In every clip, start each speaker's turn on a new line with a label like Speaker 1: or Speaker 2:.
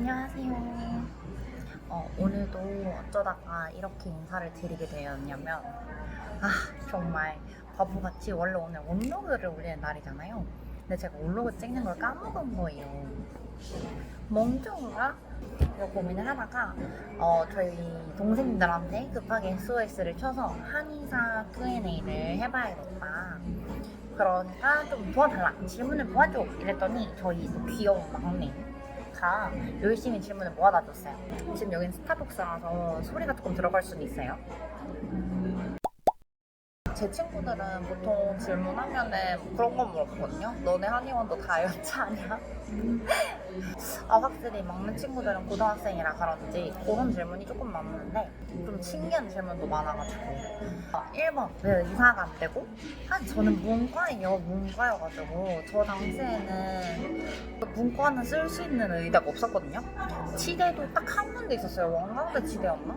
Speaker 1: 안녕하세요. 오늘도 어쩌다가 이렇게 인사를 드리게 되었냐면, 정말 바보같이 원래 오늘 올로그를 올리는 날이잖아요. 근데 제가 올로그 찍는 걸 까먹은 거예요. 멍청인가? 이거 고민을 하다가, 저희 동생들한테 급하게 SOS를 쳐서 한의사 Q&A를 해봐야겠다. 그러니까 좀 도와달라. 질문을 모아줘. 이랬더니 저희 귀여운 막내가 열심히 질문을 모아다 줬어요. 지금 여긴 스타벅스라서 소리가 조금 들어갈 수는 있어요. 제 친구들은 보통 질문하면은 그런 거 물어보거든요. 너네 한의원도 다 여자냐? 확실히 막내 친구들은 고등학생이라 그런지 그런 질문이 조금 많은데 좀 신기한 질문도 많아가지고 1번 왜 의사가 안 되고? 저는 문과여가지고 저 당시에는 문과는 쓸 수 있는 의대가 없었거든요. 치대도 딱 한 군데 있었어요. 원광대 치대였나?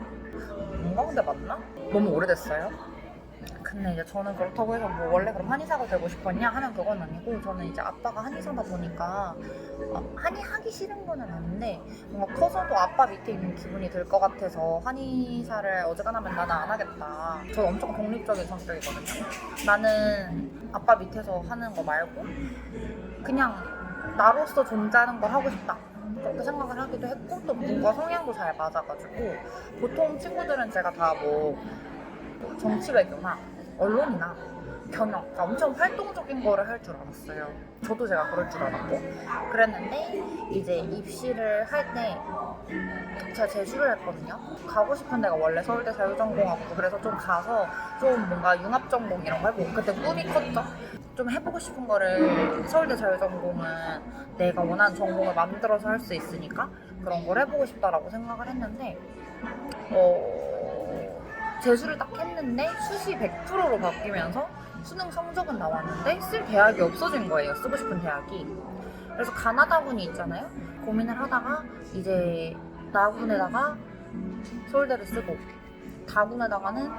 Speaker 1: 원광대 맞나? 너무 오래됐어요. 근데 이제 저는 그렇다고 해서 뭐 원래 그럼 한의사가 되고 싶었냐 하면 그건 아니고, 저는 이제 아빠가 한의사다 보니까 한의 하기 싫은 거는 아닌데 뭔가 커서도 아빠 밑에 있는 기분이 들 것 같아서 한의사를 어지간하면 나는 안 하겠다. 저 엄청 독립적인 성격이거든요. 나는 아빠 밑에서 하는 거 말고 그냥 나로서 존재하는 걸 하고 싶다, 그렇게 생각을 하기도 했고, 또 문과 성향도 잘 맞아가지고 보통 친구들은 제가 다 뭐 정치 외교나 언론이나 경영, 그러니까 엄청 활동적인 거를 할 줄 알았어요. 저도 제가 그럴 줄 알았고 그랬는데, 이제 입시를 할 때 제가 재수를 했거든요. 가고 싶은 데가 원래 서울대 자유전공학부, 그래서 좀 가서 좀 뭔가 융합전공 이런 거 해보고, 그때 꿈이 컸죠. 좀 해보고 싶은 거를, 서울대 자유전공은 내가 원하는 전공을 만들어서 할 수 있으니까 그런 걸 해보고 싶다라고 생각을 했는데, 재수를 딱 했는데 수시 100%로 바뀌면서 수능 성적은 나왔는데 쓸 대학이 없어진 거예요. 쓰고 싶은 대학이. 그래서 가나다군이 있잖아요. 고민을 하다가 이제 나군에다가 서울대를 쓰고, 다군에다가는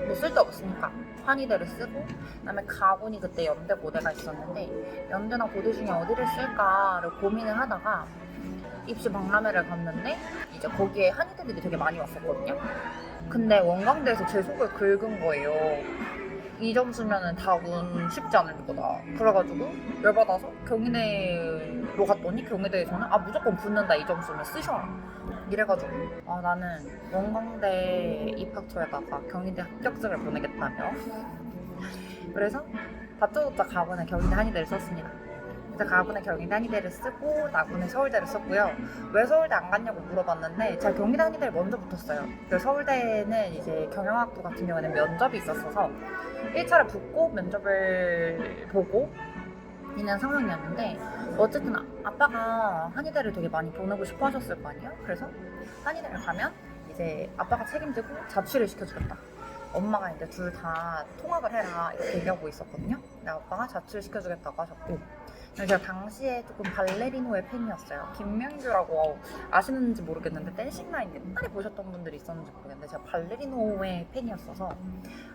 Speaker 1: 뭐 쓸데없으니까 한의대를 쓰고, 그다음에 가군이 그때 연대 고대가 있었는데 연대나 고대 중에 어디를 쓸까를 고민을 하다가 입시 박람회를 갔는데 이제 거기에 한의대들이 되게 많이 왔었거든요. 근데 원광대에서 제 속을 긁은 거예요. 이 점수면은 다군 쉽지 않을 거다. 그래가지고 열받아서 경희대로 갔더니 경희대에서는 무조건 붙는다, 이 점수면 쓰셔라, 이래가지고 나는 원광대 입학처에다가 경희대 합격증을 보내겠다며 그래서 다짜고짜 가군에 경희대 한의대를 썼습니다. 그래서 가군에 경희대 한의대를 쓰고 나군에 서울대를 썼고요. 왜 서울대 안 갔냐고 물어봤는데 제가 경희대 한의대를 먼저 붙었어요. 그래서 서울대는 이제 경영학부 같은 경우에는 면접이 있었어서 1차를 붙고 면접을 보고 있는 상황이었는데, 어쨌든 아빠가 한의대를 되게 많이 보내고 싶어 하셨을 거 아니에요? 그래서 한의대를 가면 이제 아빠가 책임지고 자취를 시켜주겠다, 엄마가 이제 둘 다 통학을 해라, 이렇게 얘기하고 있었거든요. 근데 아빠가 자취를 시켜주겠다고 하셨고, 제가 당시에 조금 발레리노의 팬이었어요. 김명규라고 아시는지 모르겠는데 댄싱라인 옛날에 보셨던 분들이 있었는지 모르겠는데 제가 발레리노의 팬이었어서.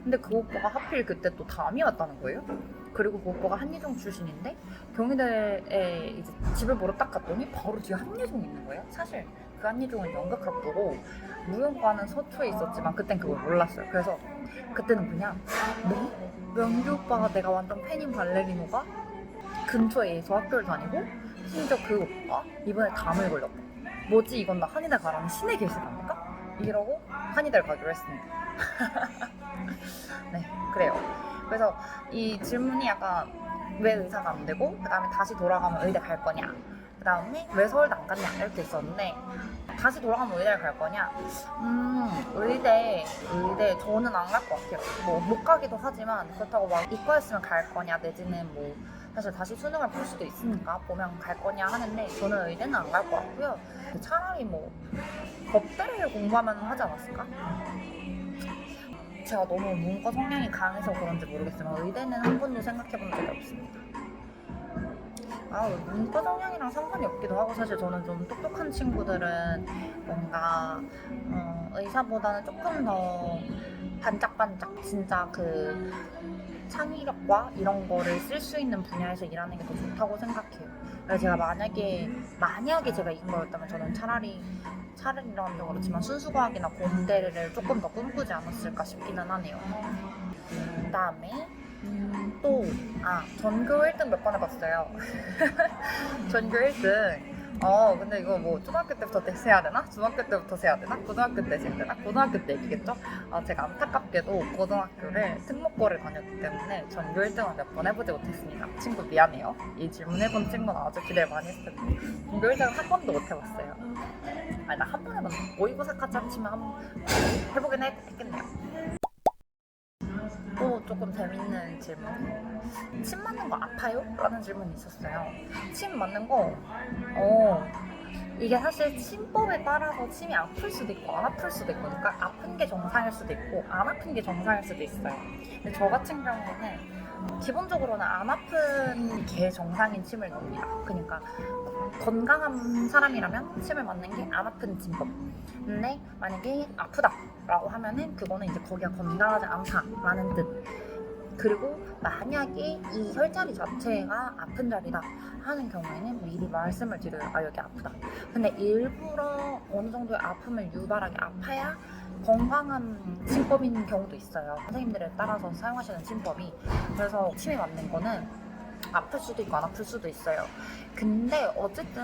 Speaker 1: 근데 그 오빠가 하필 그때 또 담이 왔다는 거예요. 그리고 그 오빠가 한예종 출신인데 경희대에 이제 집을 보러 딱 갔더니 바로 뒤에 한예종이 있는 거예요. 사실 그 한예종은 연극학부고 무용과는 서초에 있었지만 그땐 그걸 몰랐어요. 그래서 그때는 그냥 명규 오빠가, 내가 완전 팬인 발레리노가 근처에 서 학교를 다니고, 심지어 그 오빠 이번에 담을 걸렸다, 뭐지 이건 나 한의대 가라는 신의 계시랍니까? 이러고 한의대를 가기로 했습니다. 네, 그래요. 그래서 이 질문이 약간 왜 의사가 안 되고, 그 다음에 다시 돌아가면 의대 갈 거냐, 그 다음에 왜 서울대 안 갔냐, 이렇게 있었는데, 다시 돌아가면 의대를 갈 거냐? 의대 저는 안 갈 것 같아요. 뭐 못 가기도 하지만 그렇다고 막 이과였으면 갈 거냐, 내지는 뭐 사실 다시 수능을 볼 수도 있으니까 보면 갈 거냐 하는데, 저는 의대는 안 갈 것 같고요. 차라리 뭐 법대를 공부하면 하지 않았을까? 제가 너무 문과 성향이 강해서 그런지 모르겠지만 의대는 한 번도 생각해 본 적이 없습니다. 문과 성향이랑 상관이 없기도 하고, 사실 저는 좀 똑똑한 친구들은 뭔가 의사보다는 조금 더 반짝반짝, 진짜 그 창의력과 이런 거를 쓸 수 있는 분야에서 일하는 게 더 좋다고 생각해요. 그래서 제가 만약에 제가 이긴 거였다면 저는 차라리라는 게 그렇지만 순수과학이나 공대를 조금 더 꿈꾸지 않았을까 싶기는 하네요. 그다음에 전교 1등 몇 번 해봤어요. 전교 1등. 근데 이거 뭐 초등학교 때부터 세야 되나? 중학교 때부터 세야 되나? 고등학교 때 세야 되나? 고등학교 때 얘기겠죠? 제가 안타깝게도 고등학교를 특목고를 다녔기 때문에 전교 1등을 몇 번 해보지 못했습니다. 친구 미안해요. 이 질문 해본 친구는 아주 기대를 많이 했을 텐데 전교 1등을 한 번도 못 해봤어요. 나 한 번 해봤네. 모의고사까지 합치면 한번 해보긴 했겠네요. 또 조금 재밌는 질문. 침 맞는 거 아파요? 라는 질문이 있었어요. 침 맞는 거, 이게 사실 침법에 따라서 침이 아플 수도 있고 안 아플 수도 있고, 그러니까 아픈 게 정상일 수도 있고 안 아픈 게 정상일 수도 있어요. 근데 저 같은 경우는 기본적으로는 안 아픈 게 정상인 침을 넣습니다. 그러니까 건강한 사람이라면 침을 맞는 게 안 아픈 침법. 근데 만약에 아프다라고 하면은 그거는 이제 거기가 건강하지 않다라는 뜻. 그리고 만약에 이 혈자리 자체가 아픈 자리다 하는 경우에는 미리 말씀을 드려요. 여기 아프다. 근데 일부러 어느 정도의 아픔을 유발하게 아파야 건강한 침법인 경우도 있어요. 선생님들에 따라서 사용하시는 침법이. 그래서 침이 맞는 거는 아플 수도 있고 안 아플 수도 있어요. 근데 어쨌든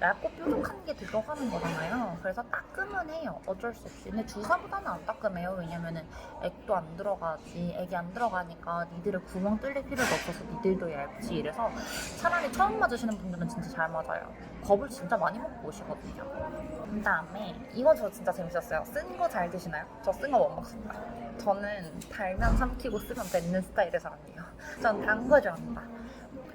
Speaker 1: 얇고 뾰족한 게 들어가는 거잖아요. 그래서 따끔은 해요. 어쩔 수 없이. 근데 주사보다는 안 따끔해요. 왜냐면은 액도 안 들어가지. 액이 안 들어가니까 니들을 구멍 뚫릴 필요도 없어서 니들도 얇지. 이래서 차라리 처음 맞으시는 분들은 진짜 잘 맞아요. 겁을 진짜 많이 먹고 오시거든요. 그 다음에 이거 저 진짜 재밌었어요. 쓴 거 잘 드시나요? 저 쓴 거 못 먹습니다. 저는 달면 삼키고 쓰면 뱉는 스타일의 사람이에요. 전 단 거 좋아합니다.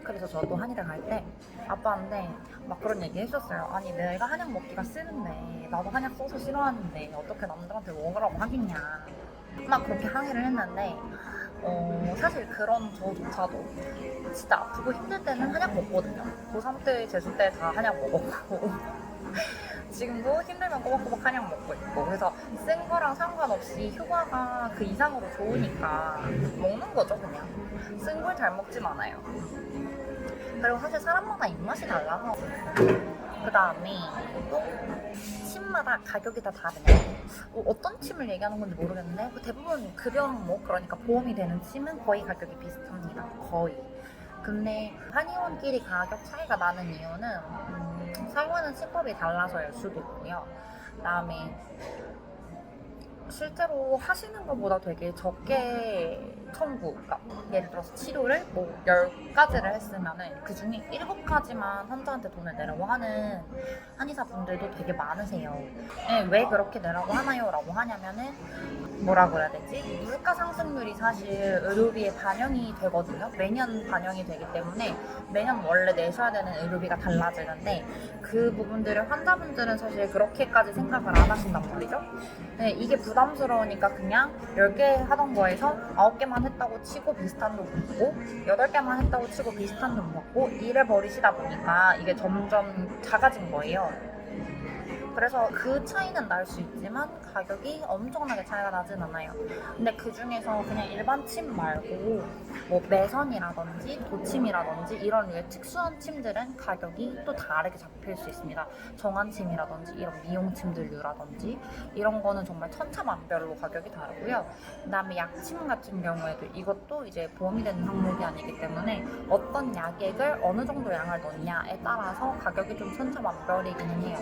Speaker 1: 그래서 저도 한의대 갈 때 아빠한테 막 그런 얘기 해줬어요. 아니 내가 한약 먹기가 싫은데 나도 한약 써서 싫어하는데 어떻게 남들한테 먹으라고 하겠냐 막 그렇게 항의를 했는데 사실 그런 저조차도 진짜 아프고 힘들 때는 한약 먹거든요. 고3 때, 재수 때 다 한약 먹었고 지금도 힘들면 꼬박꼬박 한약 먹고 있고. 그래서 쓴 거랑 상관없이 효과가 그 이상으로 좋으니까 먹는 거죠. 그냥 쓴 걸 잘 먹진 않아요. 그리고 사실 사람마다 입맛이 달라서. 그 다음에 또 침마다 가격이 다 다르네요. 어떤 침을 얘기하는 건지 모르겠는데 대부분 급여 항목, 그러니까 보험이 되는 침은 거의 가격이 비슷합니다. 거의. 근데 한의원끼리 가격 차이가 나는 이유는 사용하는 침법이 달라서일 수도 있고요. 그 다음에 실제로 하시는 것보다 되게 적게 청구, 그러니까 예를 들어서 치료를 뭐 10가지를 했으면은 그 중에 7가지만 환자한테 돈을 내라고 하는 한의사 분들도 되게 많으세요. 네, 왜 그렇게 내라고 하나요? 라고 하냐면은 뭐라 그래야 되지? 물가 상승률이 사실 의료비에 반영이 되거든요. 매년 반영이 되기 때문에 매년 원래 내셔야 되는 의료비가 달라지는데 그 부분들을 환자분들은 사실 그렇게까지 생각을 안 하신단 말이죠. 네, 이게 부담스러우니까 그냥 10개 하던 거에서 9개만 했다고 치고 비슷한 돈 받고 8개만 했다고 치고 비슷한 돈 받고 이래 버리시다 보니까 이게 점점 작아진 거예요. 그래서 그 차이는 날 수 있지만 가격이 엄청나게 차이가 나진 않아요. 근데 그 중에서 그냥 일반 침 말고 뭐 매선이라든지 도침이라든지 이런 류의 특수한 침들은 가격이 또 다르게 잡힐 수 있습니다. 정한침이라든지 이런 미용침들류라든지 이런 거는 정말 천차만별로 가격이 다르고요. 그 다음에 약침 같은 경우에도 이것도 이제 보험이 되는 항목이 아니기 때문에 어떤 약액을 어느 정도 양을 넣냐에 따라서 가격이 좀 천차만별이기는 해요.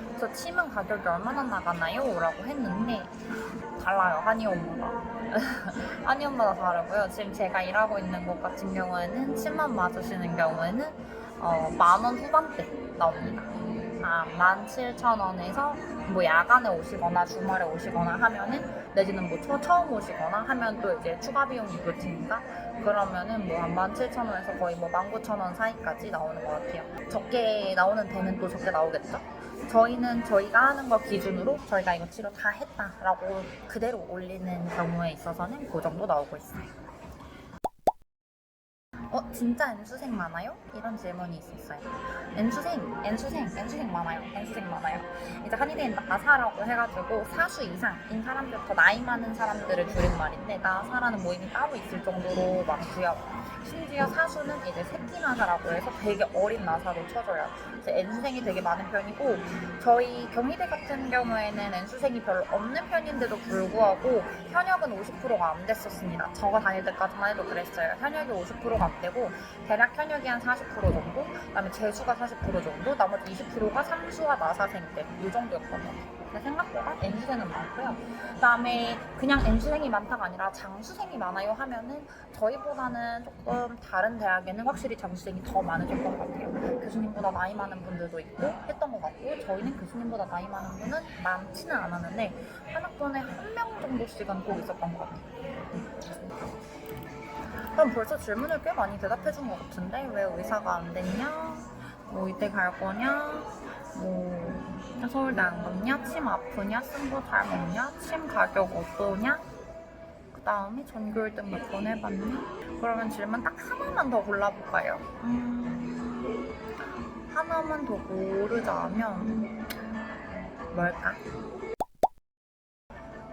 Speaker 1: 그래서 침은 가격이 얼마나 나가나요? 라고 했는데 달라요. 한의원마다. 한의원마다 다르고요. 지금 제가 일하고 있는 곳 같은 경우에는 침만 맞으시는 경우에는 10,000원 후반대 나옵니다. 17,000원에서 뭐 야간에 오시거나 주말에 오시거나 하면은 내지는 뭐 처음 오시거나 하면 또 이제 추가 비용이 있을 테니까 그러면은 뭐 한 17,000원에서 거의 뭐 19,000원 사이까지 나오는 것 같아요. 적게 나오는 데는 또 적게 나오겠죠. 저희는 저희가 하는 거 기준으로 저희가 이거 치료 다 했다라고 그대로 올리는 경우에 있어서는 그 정도 나오고 있어요. 진짜 N수생 많아요? 이런 질문이 있었어요. N수생 많아요. N수생 많아요. 이제 한의대는 나사라고 해가지고 사수 이상인 사람들, 더 나이 많은 사람들을 줄임말인데 나사라는 모임이 따로 있을 정도로 많고요. 심지어 사수는 이제 새끼 나사라고 해서 되게 어린 나사로 쳐줘요. 이제 N수생이 되게 많은 편이고 저희 경희대 같은 경우에는 N수생이 별로 없는 편인데도 불구하고 현역은 50%가 안 됐었습니다. 저가 다닐 때까지만 해도 그랬어요. 현역이 50%가 안 되고 대략 현역이 한 40% 정도, 그다음에 재수가 40% 정도, 나머지 20%가 삼수와 나사생들 이 정도였던 것 같아요. 근데 생각보다 N수생은 많고요. 그다음에 그냥 N수생이 많다가 아니라 장수생이 많아요 하면은 저희보다는 조금 다른 대학에는 확실히 장수생이 더 많으셨던 것 같아요. 교수님보다 나이 많은 분들도 있고 했던 것 같고 저희는 교수님보다 나이 많은 분은 많지는 않았는데 한 학번에 한 명 정도씩은 꼭 있었던 것 같아요. 그럼 벌써 질문을 꽤 많이 대답해준 것 같은데 왜 의사가 안 됐냐? 뭐 이때 갈 거냐? 뭐 서울대 안 갔냐? 침 아프냐? 쓴 거 잘 먹냐? 침 가격 어떠냐? 그 다음에 전교 1등 몇 번 해봤냐? 그러면 질문 딱 하나만 더 골라볼까요? 하나만 더 고르자면 뭘까?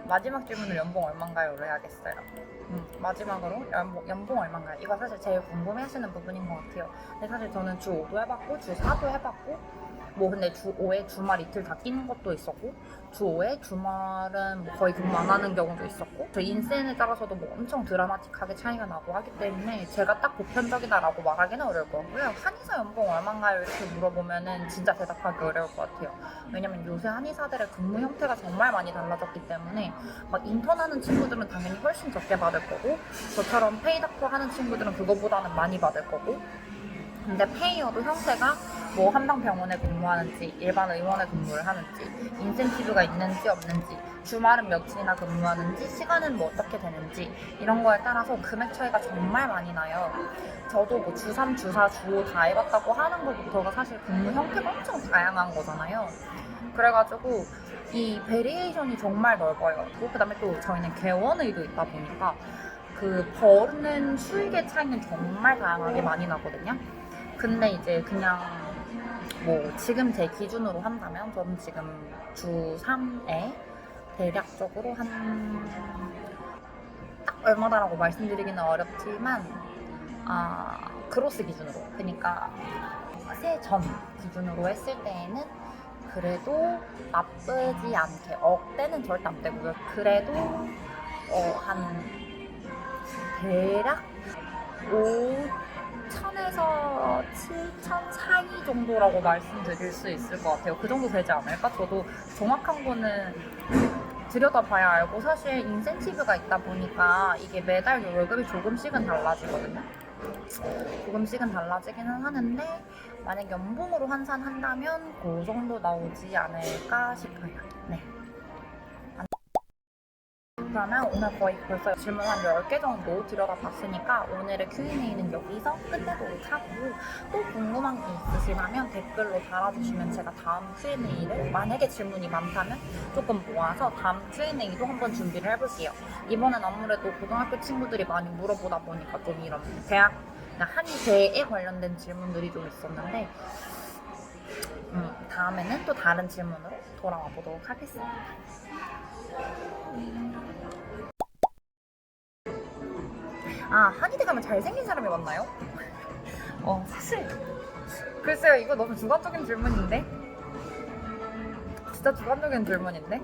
Speaker 1: 마지막 질문을 연봉 얼마인가요로 해야겠어요. 마지막으로 연봉 얼마인가요? 이거 사실 제일 궁금해하시는 부분인 것 같아요. 근데 사실 저는 주 5도 해봤고 주 4도 해봤고 뭐 근데 주 5에 주말 이틀 다 끼는 것도 있었고 주 5에 주말은 뭐 거의 근무 안 하는 경우도 있었고 저 인센에 따라서도 뭐 엄청 드라마틱하게 차이가 나고 하기 때문에 제가 딱 보편적이다라고 말하기는 어려울 것 같고요. 한의사 연봉 얼마인가요? 이렇게 물어보면은 진짜 대답하기 어려울 것 같아요. 왜냐면 요새 한의사들의 근무 형태가 정말 많이 달라졌기 때문에 막 인턴하는 친구들은 당연히 훨씬 적게 받을 거고 저처럼 페이닥터 하는 친구들은 그거보다는 많이 받을 거고 근데 페이어도 형태가 뭐 한방병원에 근무하는지 일반 의원에 근무를 하는지 인센티브가 있는지 없는지 주말은 며칠이나 근무하는지 시간은 뭐 어떻게 되는지 이런 거에 따라서 금액 차이가 정말 많이 나요. 저도 뭐 주3, 주4, 주5 다 해봤다고 하는 것부터가 사실 근무 형태가 엄청 다양한 거잖아요. 그래가지고 이 베리에이션이 정말 넓어요. 그 다음에 또 저희는 개원의도 있다 보니까 그 버는 수익의 차이는 정말 다양하게 많이 나거든요. 근데 이제 그냥 뭐 지금 제 기준으로 한다면 저는 지금 주3에 대략적으로 한 딱 얼마다라고 말씀드리기는 어렵지만 그로스 기준으로 그러니까 세전 기준으로 했을 때에는 그래도 나쁘지 않게 억대는 절대 안 되고요. 그래도 한 대략 5천에서 7천 사이 정도라고 말씀드릴 수 있을 것 같아요. 그 정도 되지 않을까? 저도 정확한 거는 들여다봐야 알고 사실 인센티브가 있다 보니까 이게 매달 월급이 조금씩은 달라지거든요. 조금씩은 달라지기는 하는데 만약 연봉으로 환산한다면 그 정도 나오지 않을까 싶어요. 네. 그러면 오늘 거의 벌써 질문 한 10개 정도 들여다봤으니까 오늘의 Q&A는 여기서 끝내도록 하고 또 궁금한 게 있으시다면 댓글로 달아주시면 제가 다음 Q&A를 만약에 질문이 많다면 조금 모아서 다음 Q&A도 한번 준비를 해볼게요. 이번엔 아무래도 고등학교 친구들이 많이 물어보다 보니까 좀 이런 대학 한의대에 관련된 질문들이 좀 있었는데 다음에는 또 다른 질문으로 돌아와 보도록 하겠습니다. 한의대 가면 잘생긴 사람이 많나요? 사실 글쎄요, 이거 너무 주관적인 질문인데? 진짜 주관적인 질문인데?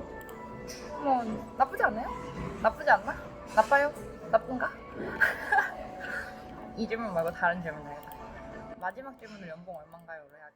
Speaker 1: 뭐 나쁘지 않아요? 나쁘지 않나? 나빠요? 나쁜가? 이 질문 말고 다른 질문 해야겠다. 마지막 질문을 연봉 얼마인가요? 로 해야겠다.